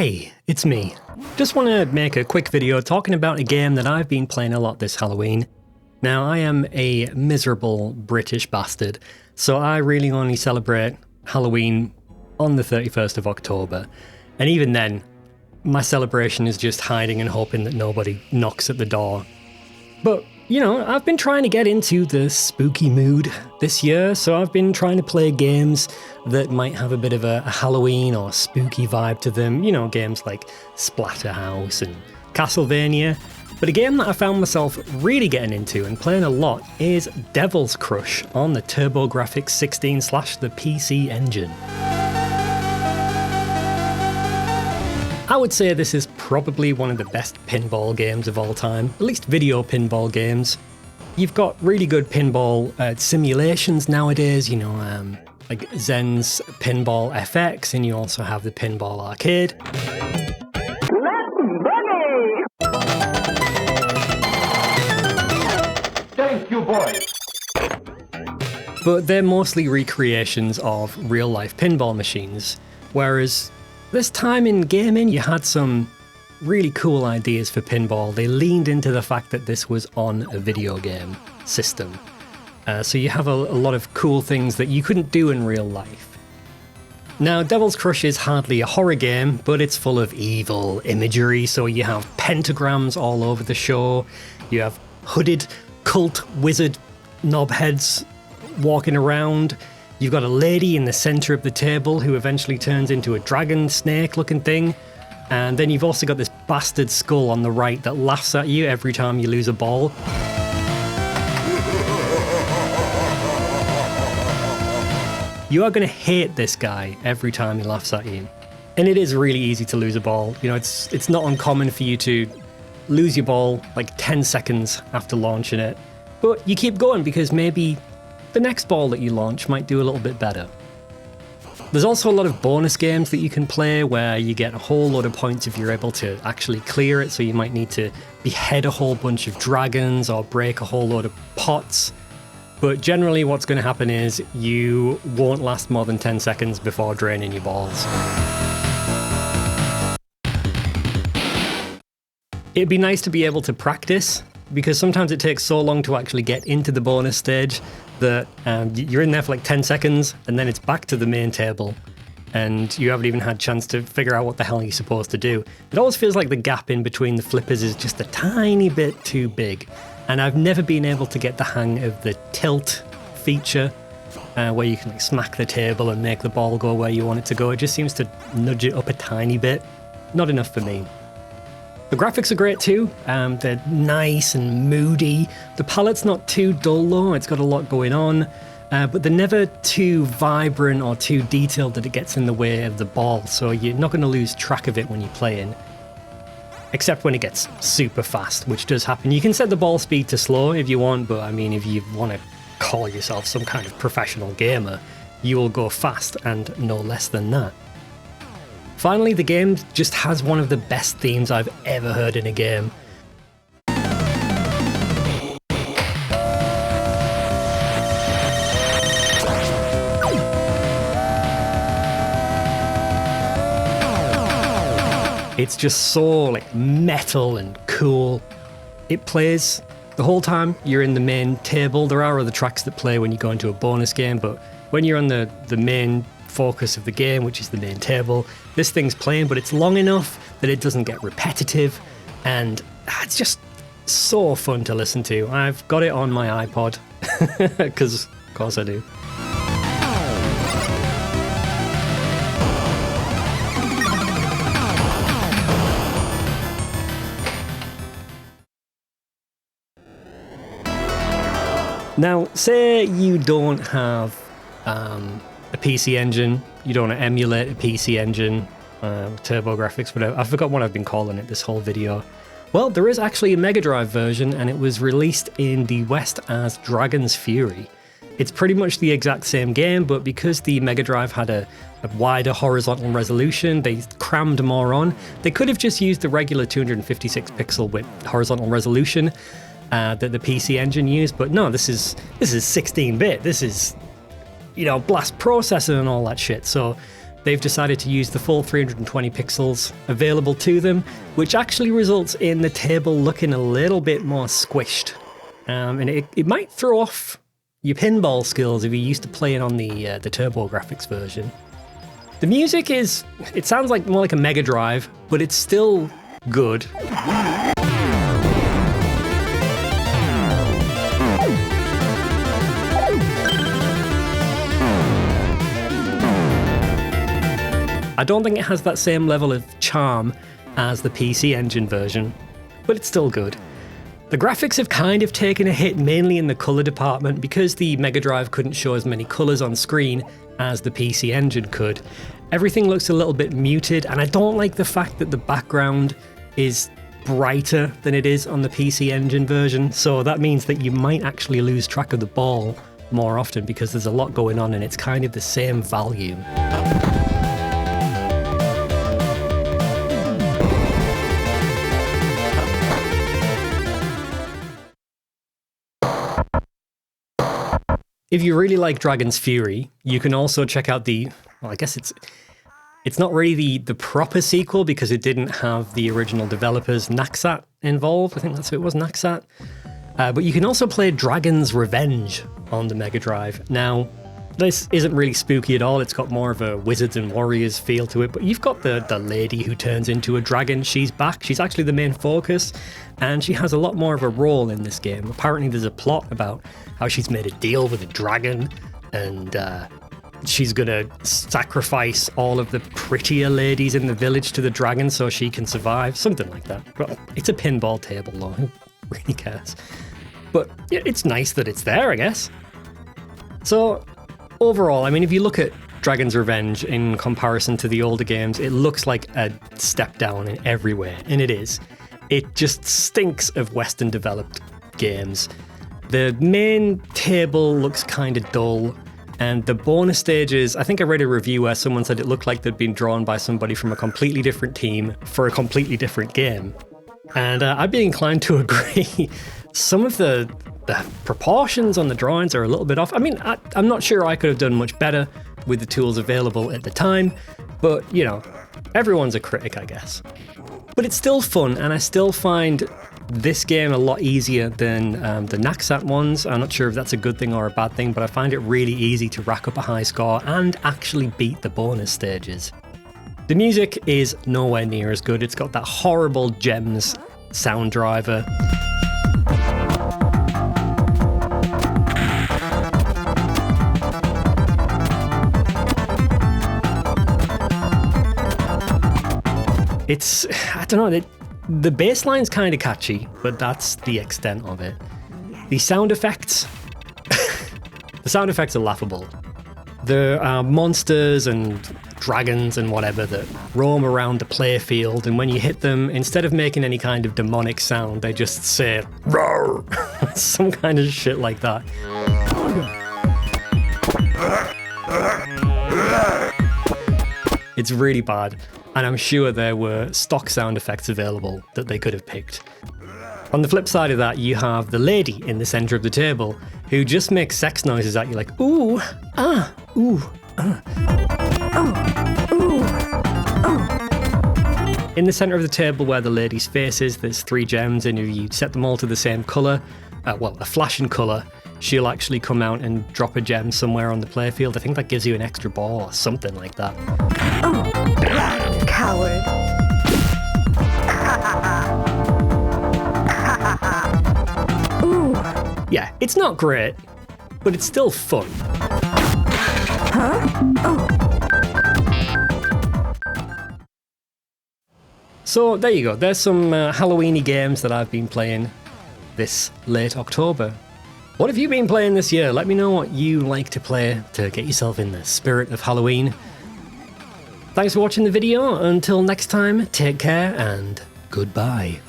Hey, it's me. Just want to make a quick video talking about a game that I've been playing a lot this Halloween. Now, I am a miserable British bastard, so I really only celebrate Halloween on the 31st of October. And even then, my celebration is just hiding and hoping that nobody knocks at the door. But, you know, I've been trying to get into the spooky mood this year, so I've been trying to play games that might have a bit of a Halloween or spooky vibe to them. You know, games like Splatterhouse and Castlevania. But a game that I found myself really getting into and playing a lot is Devil's Crush on the TurboGrafx 16 / the PC Engine. I would say this is probably one of the best pinball games of all time, at least video pinball games. You've got really good pinball simulations nowadays, you know, like Zen's Pinball FX, and you also have the Pinball Arcade. Thank you, boy. But they're mostly recreations of real-life pinball machines, whereas this time in gaming, you had some really cool ideas for pinball. They leaned into the fact that this was on a video game system. So you have a lot of cool things that you couldn't do in real life. Now, Devil's Crush is hardly a horror game, but it's full of evil imagery. So you have pentagrams all over the show. You have hooded cult wizard knobheads walking around. You've got a lady in the center of the table who eventually turns into a dragon snake looking thing. And then you've also got this bastard skull on the right that laughs at you every time you lose a ball. You are going to hate this guy every time he laughs at you. And it is really easy to lose a ball. You know, it's not uncommon for you to lose your ball like 10 seconds after launching it. But you keep going because maybe the next ball that you launch might do a little bit better. There's also a lot of bonus games that you can play where you get a whole load of points if you're able to actually clear it, so you might need to behead a whole bunch of dragons or break a whole load of pots. But generally what's going to happen is you won't last more than 10 seconds before draining your balls. It'd be nice to be able to practice, because sometimes it takes so long to actually get into the bonus stage that you're in there for like 10 seconds and then it's back to the main table and you haven't even had a chance to figure out what the hell you're supposed to do. It always feels like the gap in between the flippers is just a tiny bit too big, and I've never been able to get the hang of the tilt feature where you can like smack the table and make the ball go where you want it to go. It just seems to nudge it up a tiny bit. Not enough for me. The graphics are great too, they're nice and moody. The palette's not too dull though, it's got a lot going on, but they're never too vibrant or too detailed that it gets in the way of the ball, so you're not going to lose track of it when you're playing. Except when it gets super fast, which does happen. You can set the ball speed to slow if you want, but I mean, if you want to call yourself some kind of professional gamer, you will go fast and no less than that. Finally, the game just has one of the best themes I've ever heard in a game. It's just so like metal and cool. It plays the whole time you're in the main table. There are other tracks that play when you go into a bonus game, but when you're on the main focus of the game, which is the main table, this thing's playing, but it's long enough that it doesn't get repetitive, and it's just so fun to listen to. I've got it on my iPod, because of course I do. Now, say you don't have a PC engine, you don't want to emulate a PC engine, TurboGrafx, whatever. I forgot what I've been calling it this whole video. Well, there is actually a Mega Drive version, and it was released in the West as Dragon's Fury. It's pretty much the exact same game, but because the Mega Drive had a wider horizontal resolution, they crammed more on. They could have just used the regular 256 pixel width horizontal resolution that the PC engine used, but no, this is 16-bit. This is, you know, blast processor and all that shit. So they've decided to use the full 320 pixels available to them, which actually results in the table looking a little bit more squished. And it might throw off your pinball skills if you're used to playing on the TurboGrafx version. The music it sounds like more like a Mega Drive, but it's still good. I don't think it has that same level of charm as the PC Engine version, but it's still good. The graphics have kind of taken a hit mainly in the colour department because the Mega Drive couldn't show as many colours on screen as the PC Engine could. Everything looks a little bit muted, and I don't like the fact that the background is brighter than it is on the PC Engine version, so that means that you might actually lose track of the ball more often because there's a lot going on and it's kind of the same volume. If you really like Dragon's Fury, you can also check out I guess it's not really the proper sequel because it didn't have the original developers Naxat involved. I think that's who it was, Naxat. But you can also play Dragon's Revenge on the Mega Drive. Now, this isn't really spooky at all. It's got more of a Wizards and Warriors feel to it, but you've got the lady who turns into a dragon. She's back. She's actually the main focus, and she has a lot more of a role in this game. Apparently there's a plot about how she's made a deal with a dragon, and she's gonna sacrifice all of the prettier ladies in the village to the dragon so she can survive. Something like that. Well, it's a pinball table, though. Who really cares? But yeah, it's nice that it's there, I guess. So overall, I mean, if you look at Dragon's Revenge in comparison to the older games, it looks like a step down in every way, and it is. It just stinks of Western developed games. The main table looks kind of dull, and the bonus stages, I think I read a review where someone said it looked like they'd been drawn by somebody from a completely different team for a completely different game. And I'd be inclined to agree. Some of the proportions on the drawings are a little bit off. I mean, I'm not sure I could have done much better with the tools available at the time, but, you know, everyone's a critic, I guess. But it's still fun, and I still find this game a lot easier than the Naxat ones. I'm not sure if that's a good thing or a bad thing, but I find it really easy to rack up a high score and actually beat the bonus stages. The music is nowhere near as good. It's got that horrible Gems sound driver. I don't know, the bass line's kind of catchy, but that's the extent of it. The sound effects, the sound effects are laughable. There are monsters and dragons and whatever that roam around the playfield, and when you hit them, instead of making any kind of demonic sound, they just say, "Roar!" Some kind of shit like that. It's really bad. And I'm sure there were stock sound effects available that they could have picked. On the flip side of that, you have the lady in the center of the table who just makes sex noises at you like, ooh, ah, ooh, ah, oh, ooh, oh. In the center of the table where the lady's face is, there's 3 gems, and if you set them all to the same color, a flashing color, she'll actually come out and drop a gem somewhere on the playfield. I think that gives you an extra ball or something like that. Oh, coward. Ooh. Yeah, it's not great, but it's still fun. Huh? Oh. So there you go. There's some Halloween-y games that I've been playing this late October. What have you been playing this year? Let me know what you like to play to get yourself in the spirit of Halloween. Thanks for watching the video. Until next time, take care and goodbye.